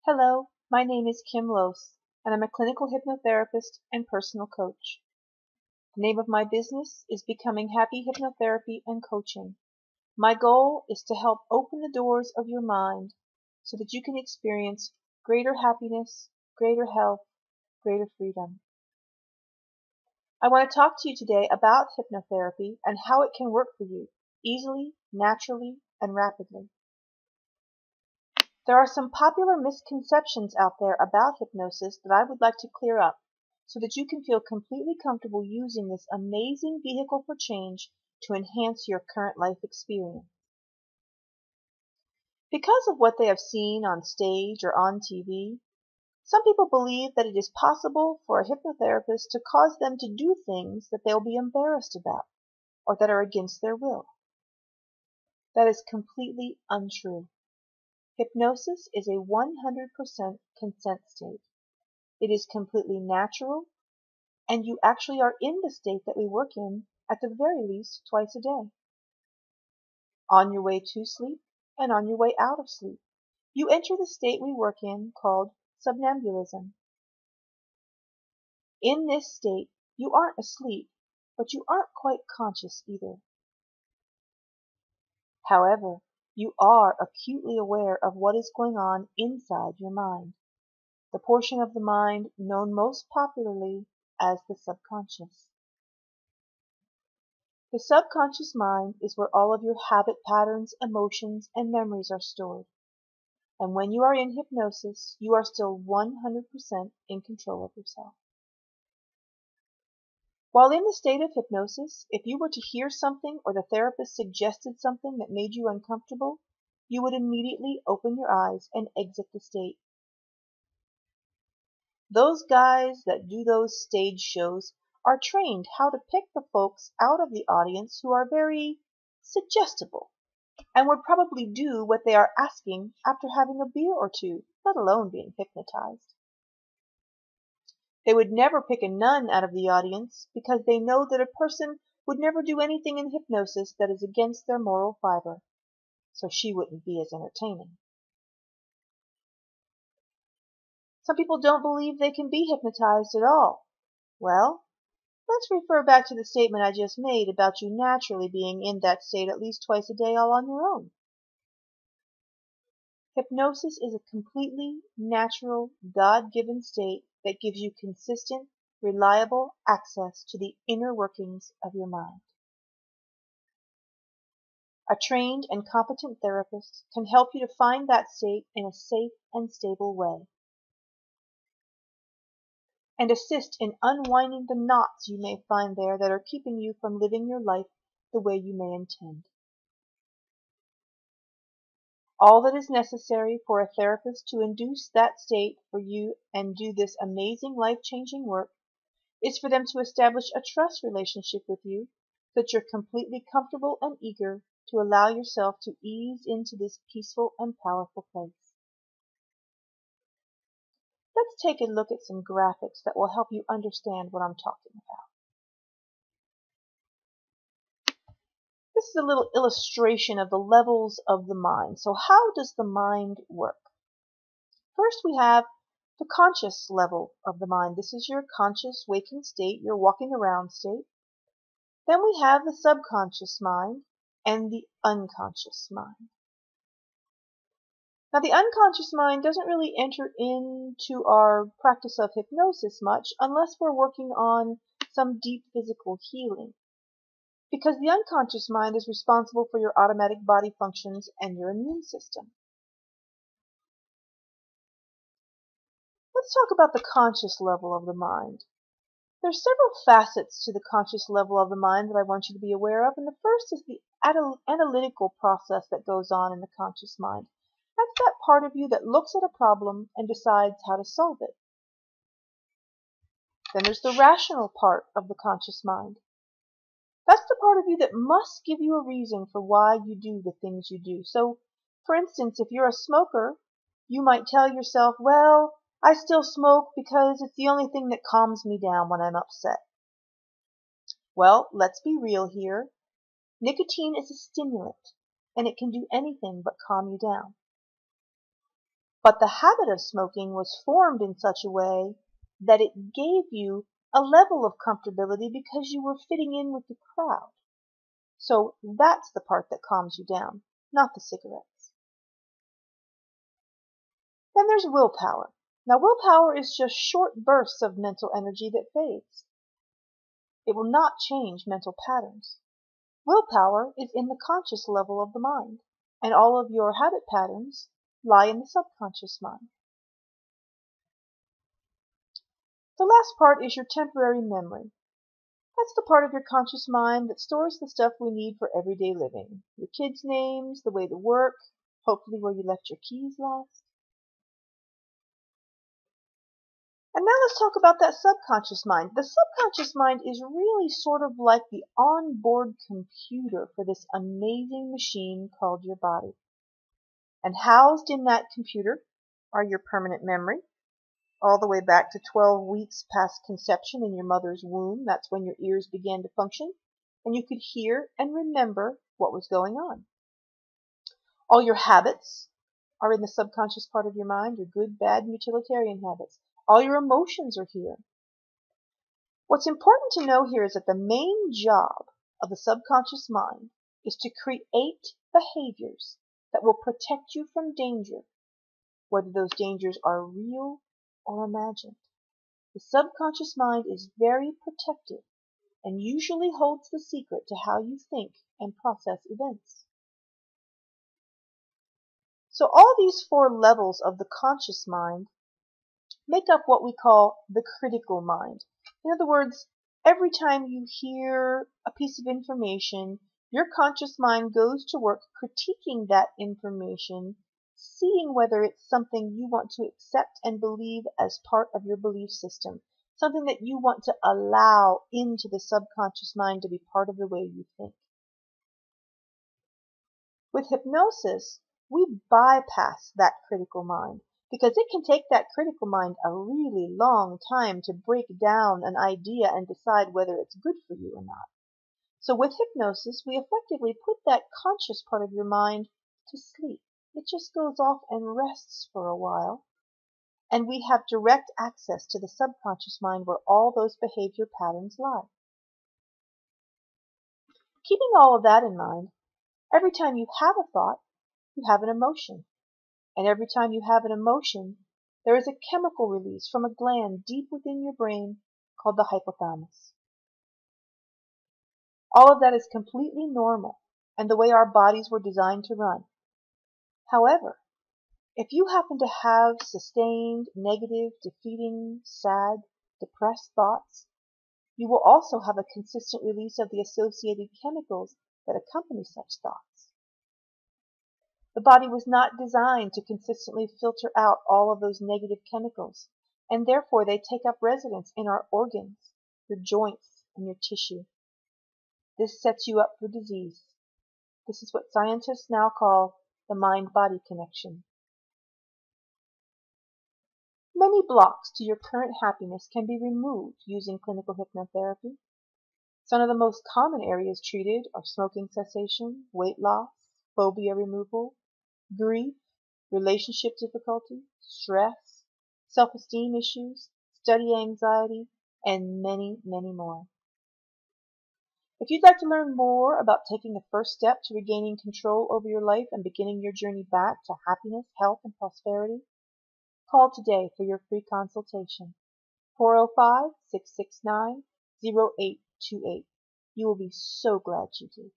Hello, my name is Kim Lose, and I'm a clinical hypnotherapist and personal coach. The name of my business is Becoming Happy Hypnotherapy and Coaching. My goal is to help open the doors of your mind so that you can experience greater happiness, greater health, greater freedom. I want to talk to you today about hypnotherapy and how it can work for you easily, naturally, and rapidly. There are some popular misconceptions out there about hypnosis that I would like to clear up so that you can feel completely comfortable using this amazing vehicle for change to enhance your current life experience. Because of what they have seen on stage or on TV, some people believe that it is possible for a hypnotherapist to cause them to do things that they'll be embarrassed about or that are against their will. That is completely untrue. Hypnosis is a 100% consent state. It is completely natural, and you actually are in the state that we work in at the very least twice a day. On your way to sleep and on your way out of sleep, you enter the state we work in called somnambulism. In this state, you aren't asleep, but you aren't quite conscious either. However, you are acutely aware of what is going on inside your mind, the portion of the mind known most popularly as the subconscious. The subconscious mind is where all of your habit patterns, emotions, and memories are stored. And when you are in hypnosis, you are still 100% in control of yourself. While in the state of hypnosis, if you were to hear something or the therapist suggested something that made you uncomfortable, you would immediately open your eyes and exit the state. Those guys that do those stage shows are trained how to pick the folks out of the audience who are very suggestible and would probably do what they are asking after having a beer or two, let alone being hypnotized. They would never pick a nun out of the audience because they know that a person would never do anything in hypnosis that is against their moral fiber, so she wouldn't be as entertaining. Some people don't believe they can be hypnotized at all. Well, let's refer back to the statement I just made about you naturally being in that state at least twice a day all on your own. Hypnosis is a completely natural, God-given state that gives you consistent, reliable access to the inner workings of your mind. A trained and competent therapist can help you to find that state in a safe and stable way, and assist in unwinding the knots you may find there that are keeping you from living your life the way you may intend. All that is necessary for a therapist to induce that state for you and do this amazing life-changing work is for them to establish a trust relationship with you so that you're completely comfortable and eager to allow yourself to ease into this peaceful and powerful place. Let's take a look at some graphics that will help you understand what I'm talking about. This is a little illustration of the levels of the mind. So how does the mind work? First, we have the conscious level of the mind. This is your conscious waking state, your walking around state. Then we have the subconscious mind and the unconscious mind. Now, the unconscious mind doesn't really enter into our practice of hypnosis much unless we're working on some deep physical healing, because the unconscious mind is responsible for your automatic body functions and your immune system. Let's talk about the conscious level of the mind. There's several facets to the conscious level of the mind that I want you to be aware of, and the first is the analytical process that goes on in the conscious mind. That's that part of you that looks at a problem and decides how to solve it. Then there's the rational part of the conscious mind. That's the part of you that must give you a reason for why you do the things you do. So, for instance, if you're a smoker, you might tell yourself, well, I still smoke because it's the only thing that calms me down when I'm upset. Well, let's be real here. Nicotine is a stimulant, and it can do anything but calm you down. But the habit of smoking was formed in such a way that it gave you a level of comfortability because you were fitting in with the crowd. So that's the part that calms you down, not the cigarettes. Then there's willpower. Now, willpower is just short bursts of mental energy that fades. It will not change mental patterns. Willpower is in the conscious level of the mind, and all of your habit patterns lie in the subconscious mind. The last part is your temporary memory. That's the part of your conscious mind that stores the stuff we need for everyday living. Your kids' names, the way to work, hopefully where you left your keys last. And now let's talk about that subconscious mind. The subconscious mind is really sort of like the onboard computer for this amazing machine called your body. And housed in that computer are your permanent memory, all the way back to 12 weeks past conception in your mother's womb. That's when your ears began to function, and you could hear and remember what was going on. All your habits are in the subconscious part of your mind, your good, bad, and utilitarian habits. All your emotions are here. What's important to know here is that the main job of the subconscious mind is to create behaviors that will protect you from danger, whether those dangers are real or imagined. The subconscious mind is very protective and usually holds the secret to how you think and process events. So all these 4 levels of the conscious mind make up what we call the critical mind. In other words, every time you hear a piece of information, your conscious mind goes to work critiquing that information, seeing whether it's something you want to accept and believe as part of your belief system, something that you want to allow into the subconscious mind to be part of the way you think. With hypnosis, we bypass that critical mind, because it can take that critical mind a really long time to break down an idea and decide whether it's good for you or not. So with hypnosis, we effectively put that conscious part of your mind to sleep. It just goes off and rests for a while, and we have direct access to the subconscious mind where all those behavior patterns lie. Keeping all of that in mind, every time you have a thought, you have an emotion. And every time you have an emotion, there is a chemical release from a gland deep within your brain called the hypothalamus. All of that is completely normal and the way our bodies were designed to run. However, if you happen to have sustained, negative, defeating, sad, depressed thoughts, you will also have a consistent release of the associated chemicals that accompany such thoughts. The body was not designed to consistently filter out all of those negative chemicals, and therefore they take up residence in our organs, your joints, and your tissue. This sets you up for disease. This is what scientists now call the mind-body connection. Many blocks to your current happiness can be removed using clinical hypnotherapy. Some of the most common areas treated are smoking cessation, weight loss, phobia removal, grief, relationship difficulty, stress, self-esteem issues, study anxiety, and many, many more. If you'd like to learn more about taking the first step to regaining control over your life and beginning your journey back to happiness, health, and prosperity, call today for your free consultation. 405-669-0828. You will be so glad you did.